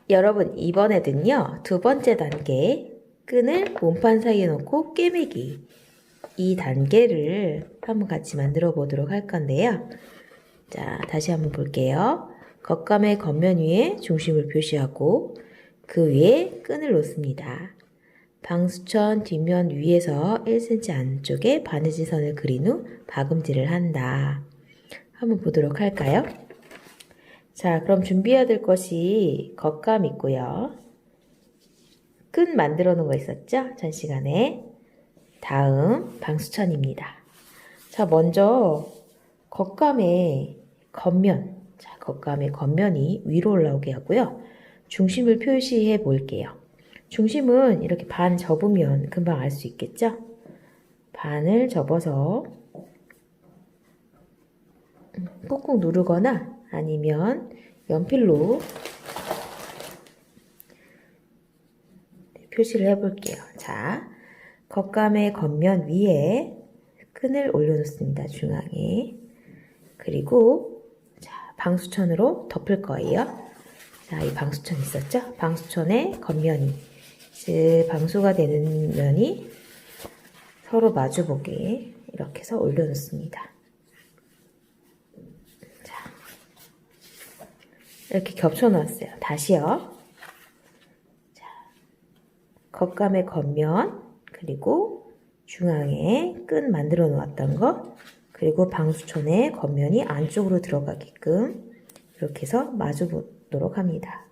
여러분, 이번에는요, 두 번째 단계, 끈을 몸판 사이에 놓고 꿰매기. 이 단계를 한번 같이 만들어 보도록 할 건데요. 자, 다시 한번 볼게요. 겉감의 겉면 위에 중심을 표시하고 그 위에 끈을 놓습니다. 방수천 뒷면 위에서 1cm 안쪽에 바느질 선을 그린 후 박음질을 한다. 한번 보도록 할까요? 자, 그럼 준비해야 될 것이 겉감 있고요. 끈 만들어 놓은 거 있었죠? 전 시간에. 다음 방수천입니다. 자, 먼저 겉감의 겉면. 자, 겉감의 겉면이 위로 올라오게 하고요. 중심을 표시해 볼게요. 중심은 이렇게 반 접으면 금방 알 수 있겠죠? 반을 접어서 꾹꾹 누르거나 아니면 연필로 표시를 해볼게요. 자, 겉감의 겉면 위에 끈을 올려놓습니다. 중앙에. 그리고 자, 방수천으로 덮을 거예요. 자, 이 방수천 있었죠? 방수천의 겉면이 즉 방수가 되는 면이 서로 마주보게 이렇게 해서 올려놓습니다. 자, 이렇게 겹쳐놓았어요. 다시요. 자, 겉감의 겉면 그리고 중앙에 끈 만들어 놓았던 거 그리고 방수천의 겉면이 안쪽으로 들어가게끔 이렇게 해서 마주 보도록 합니다.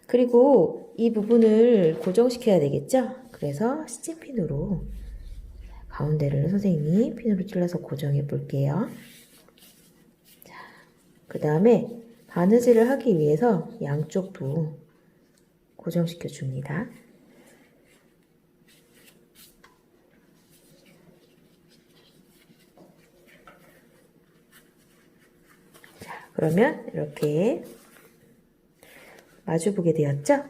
그리고 이 부분을 고정시켜야 되겠죠? 그래서 스팀핀으로 가운데를 선생님이 핀으로 찔러서 고정해 볼게요. 자, 그 다음에 바느질을 하기 위해서 양쪽도 고정시켜 줍니다. 그러면 이렇게 마주보게 되었죠?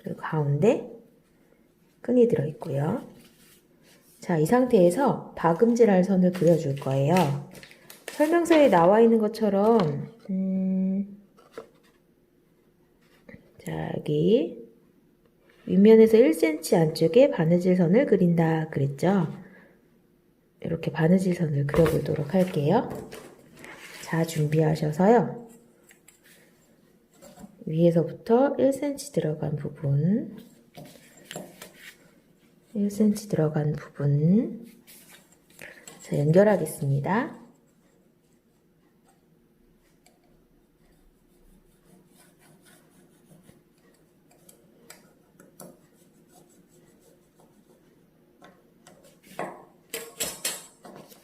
그리고 가운데 끈이 들어있고요. 자, 이 상태에서 박음질할 선을 그려줄 거예요. 설명서에 나와 있는 것처럼 자, 여기 윗면에서 1cm 안쪽에 바느질 선을 그린다 그랬죠? 이렇게 바느질 선을 그려보도록 할게요. 자, 준비하셔서요. 위에서부터 1cm 들어간 부분 1cm 들어간 부분 자, 연결하겠습니다.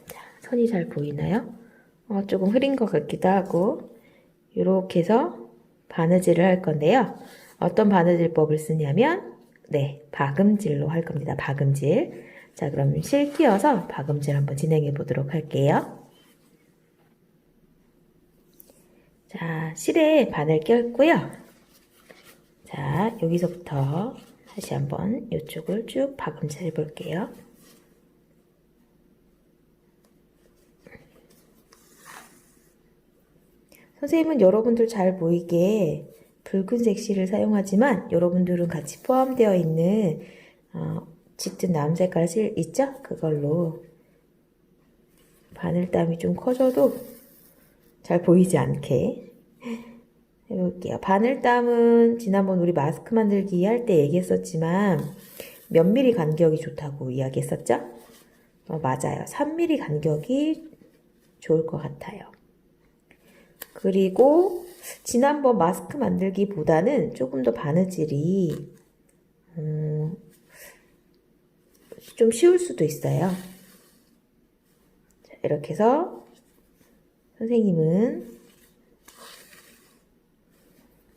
자, 선이 잘 보이나요? 조금 흐린 것 같기도 하고 이렇게 해서 바느질을 할 건데요. 어떤 바느질법을 쓰냐면 네, 박음질로 할 겁니다. 박음질. 자, 그럼 실 끼워서 박음질 한번 진행해 보도록 할게요. 자, 실에 바늘 꼈고요. 자, 여기서부터 다시 한번 이쪽을 쭉 박음질 해 볼게요. 선생님은 여러분들 잘 보이게 붉은색 실을 사용하지만 여러분들은 같이 포함되어 있는 짙은 남색깔 실 있죠? 그걸로 바늘땀이 좀 커져도 잘 보이지 않게 해볼게요. 바늘땀은 지난번 우리 마스크 만들기 할 때 얘기했었지만 몇 미리 간격이 좋다고 이야기했었죠? 맞아요. 3mm 간격이 좋을 것 같아요. 그리고 지난번 마스크 만들기보다는 조금 더 바느질이 좀 쉬울 수도 있어요. 자, 이렇게 해서 선생님은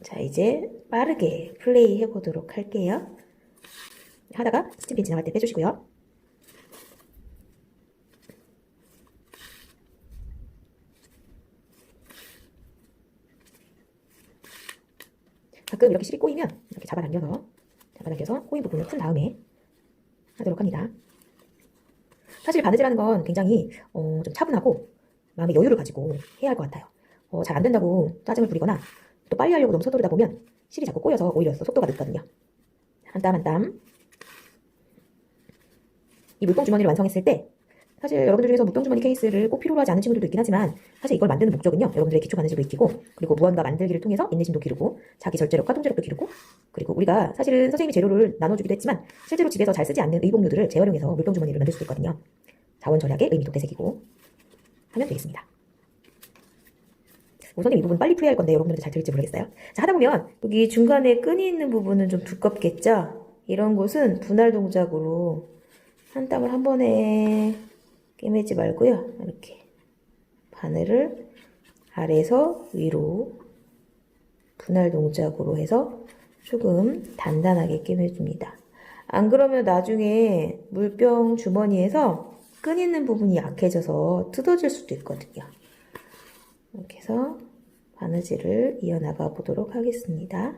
자, 이제 빠르게 플레이 해보도록 할게요. 하다가 스팀핀 지나갈 때 빼주시고요. 가끔 이렇게 실이 꼬이면 이렇게 잡아당겨서 꼬인 부분을 푼 다음에 하도록 합니다. 사실 바느질하는 건 굉장히 좀 차분하고 마음의 여유를 가지고 해야 할 것 같아요. 잘 안 된다고 짜증을 부리거나 또 빨리 하려고 너무 서두르다 보면 실이 자꾸 꼬여서 오히려 속도가 늦거든요. 한 땀 한 땀. 이 물병 주머니를 완성했을 때 사실 여러분들 중에서 물병 주머니 케이스를 꼭 필요로 하지 않은 친구들도 있긴 하지만 사실 이걸 만드는 목적은요. 여러분들의 기초 바느질도 익히고 그리고 무언가 만들기를 통해서 인내심도 기르고 자기 절제력과 통제력도 기르고 그리고 우리가 사실은 선생님이 재료를 나눠주기도 했지만 실제로 집에서 잘 쓰지 않는 의복류들을 재활용해서 물병 주머니를 만들 수도 있거든요. 자원 절약의 의미도 되새기고 하면 되겠습니다. 우선 이 부분 빨리 풀이할 건데 여러분들도 잘 들을지 모르겠어요. 자, 하다 보면 여기 중간에 끈이 있는 부분은 좀 두껍겠죠? 이런 곳은 분할 동작으로 한 땀을 한 번에 꿰매지 말고요. 이렇게 바늘을 아래에서 위로 분할 동작으로 해서 조금 단단하게 꿰매줍니다. 안 그러면 나중에 물병 주머니에서 끈 있는 부분이 약해져서 뜯어질 수도 있거든요. 이렇게 해서 바느질을 이어나가 보도록 하겠습니다.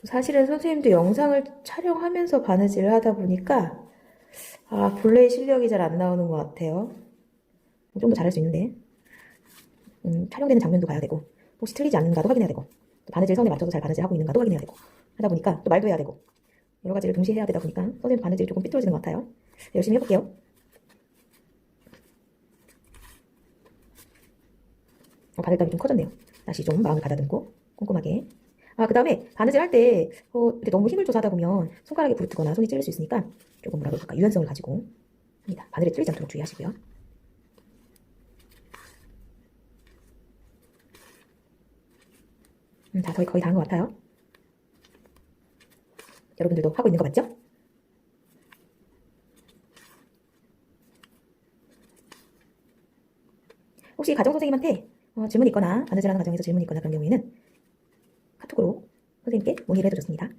사실은 선생님도 영상을 촬영하면서 바느질을 하다 보니까 본래의 실력이 잘 안 나오는 것 같아요. 좀 더 잘할 수 있는데 촬영되는 장면도 봐야 되고 혹시 틀리지 않는가도 확인해야 되고 또 바느질 선에 맞춰서 잘 바느질하고 있는가도 확인해야 되고 하다 보니까 또 말도 해야 되고 여러 가지를 동시에 해야 되다 보니까 선생님 바느질이 조금 삐뚤어지는 것 같아요. 열심히 해볼게요. 바늘감이 좀 커졌네요. 다시 좀 마음을 가다듬고 꼼꼼하게. 그 다음에 바느질 할 때 이렇게 너무 힘을 줘서 하다 보면 손가락에 부르트거나 손이 찔릴 수 있으니까 조금 뭐라 그럴까 유연성을 가지고 합니다. 바늘에 찔리지 않도록 주의하시고요. 자, 저희 거의 다 한 것 같아요. 여러분들도 하고 있는 거 맞죠? 혹시 가정선생님한테 질문이 있거나 바느질하는 과정에서 질문이 있거나 그런 경우에는 카톡으로 선생님께 문의를 해도 좋습니다.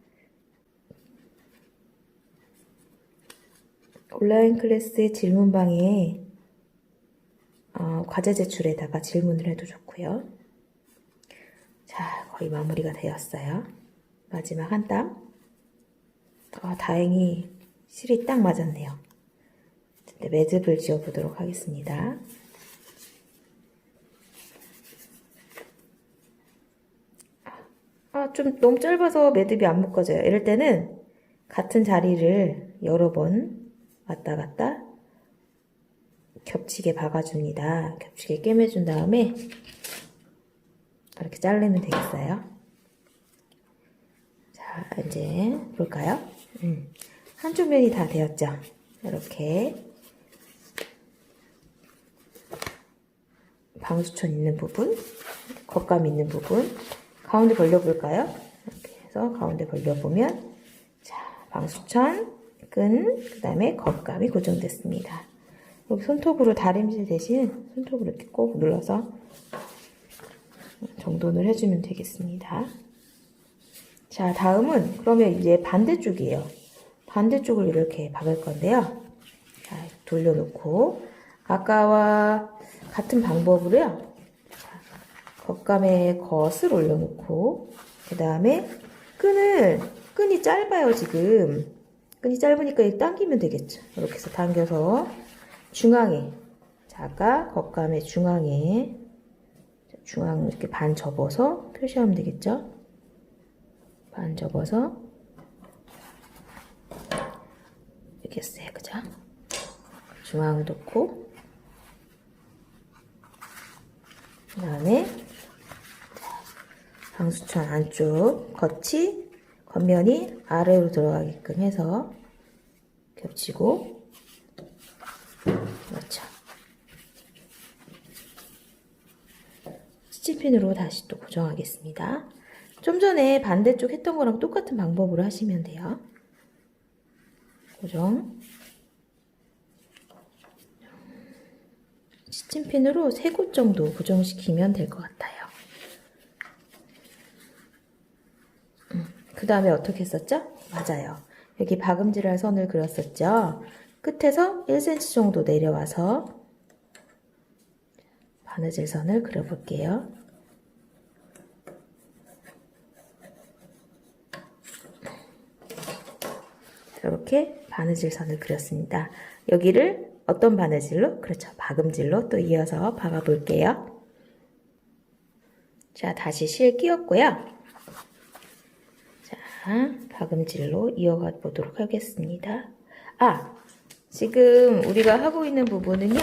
온라인 클래스 질문방에 과제 제출에다가 질문을 해도 좋고요. 자, 거의 마무리가 되었어요. 마지막 한 땀. 다행히 실이 딱 맞았네요. 매듭을 지어보도록 하겠습니다. 좀 너무 짧아서 매듭이 안 묶어져요. 이럴 때는 같은 자리를 여러 번 왔다 갔다 겹치게 박아줍니다. 겹치게 꿰매준 다음에 이렇게 자르면 되겠어요. 자, 이제 볼까요? 한쪽 면이 다 되었죠? 이렇게 방수천 있는 부분, 겉감 있는 부분 가운데 벌려볼까요? 이렇게 해서 가운데 벌려보면 자, 방수천, 끈, 그 다음에 겉감이 고정됐습니다. 여기 손톱으로 다림질 대신 손톱으로 이렇게 꼭 눌러서 정돈을 해주면 되겠습니다. 자, 다음은 그러면 이제 반대쪽이에요. 반대쪽을 이렇게 박을 건데요. 자, 돌려놓고 아까와 같은 방법으로요. 겉감에 겉을 올려놓고 그 다음에 끈이 짧아요. 지금 끈이 짧으니까 당기면 되겠죠. 이렇게 해서 당겨서 중앙에 자, 아까 겉감의 중앙에 중앙 이렇게 반 접어서 표시하면 되겠죠. 반 접어서 이렇게 했어요. 그죠? 중앙을 놓고 그 다음에 방수천 안쪽 겉면이 아래로 들어가게끔 해서 겹치고 그렇죠. 스티핀으로 다시 또 고정하겠습니다. 좀 전에 반대쪽 했던 거랑 똑같은 방법으로 하시면 돼요. 고정. 스팀핀으로 3곳 정도 고정시키면 될 것 같아요. 그 다음에 어떻게 했었죠? 맞아요. 여기 박음질할 선을 그렸었죠? 끝에서 1cm 정도 내려와서 바느질 선을 그려볼게요. 이렇게 바느질 선을 그렸습니다. 여기를 어떤 바느질로? 그렇죠. 박음질로 또 이어서 박아 볼게요. 자, 다시 실 끼웠고요. 자, 박음질로 이어가 보도록 하겠습니다. 지금 우리가 하고 있는 부분은요.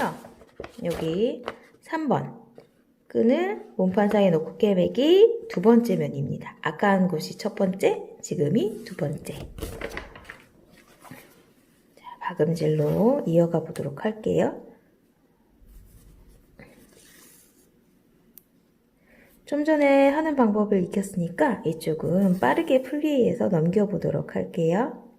여기 3번 끈을 몸판 사이에 놓고 꿰매기 두 번째 면입니다. 아까 한 곳이 첫 번째, 지금이 두 번째. 자, 박음질로 이어가 보도록 할게요. 좀 전에 하는 방법을 익혔으니까 이쪽은 빠르게 플리해서 넘겨보도록 할게요.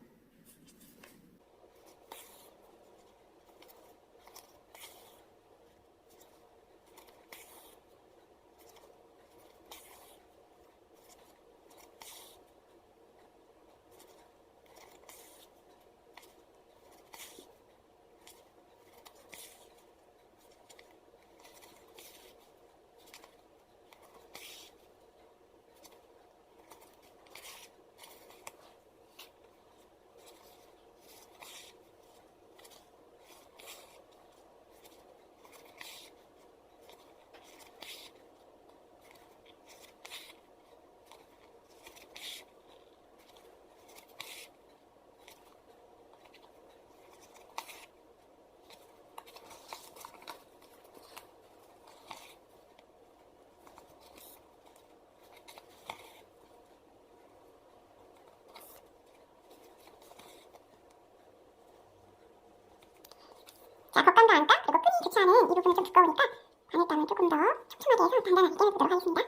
자, 겉감과 안감, 그리고 끈이 교차하는 이 부분은 좀 두꺼우니까 바늘감을 조금 더 촘촘하게 해서 단단하게 해보도록 하겠습니다.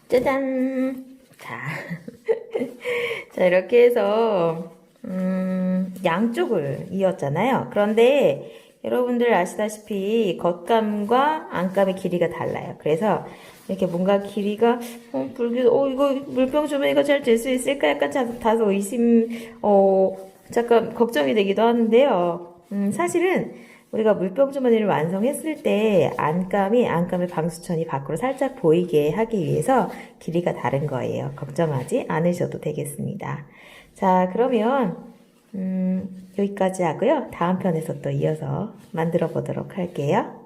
짜잔! 자, 자 이렇게 해서 양쪽을 이었잖아요. 그런데 여러분들 아시다시피 겉감과 안감의 길이가 달라요. 그래서 이렇게 뭔가 길이가 이거 물병 주머니가 잘 될 수 있을까? 약간 다소 잠깐 걱정이 되기도 하는데요. 사실은 우리가 물병 주머니를 완성했을 때 안감의 방수천이 밖으로 살짝 보이게 하기 위해서 길이가 다른 거예요. 걱정하지 않으셔도 되겠습니다. 자, 그러면 여기까지 하고요. 다음 편에서 또 이어서 만들어 보도록 할게요.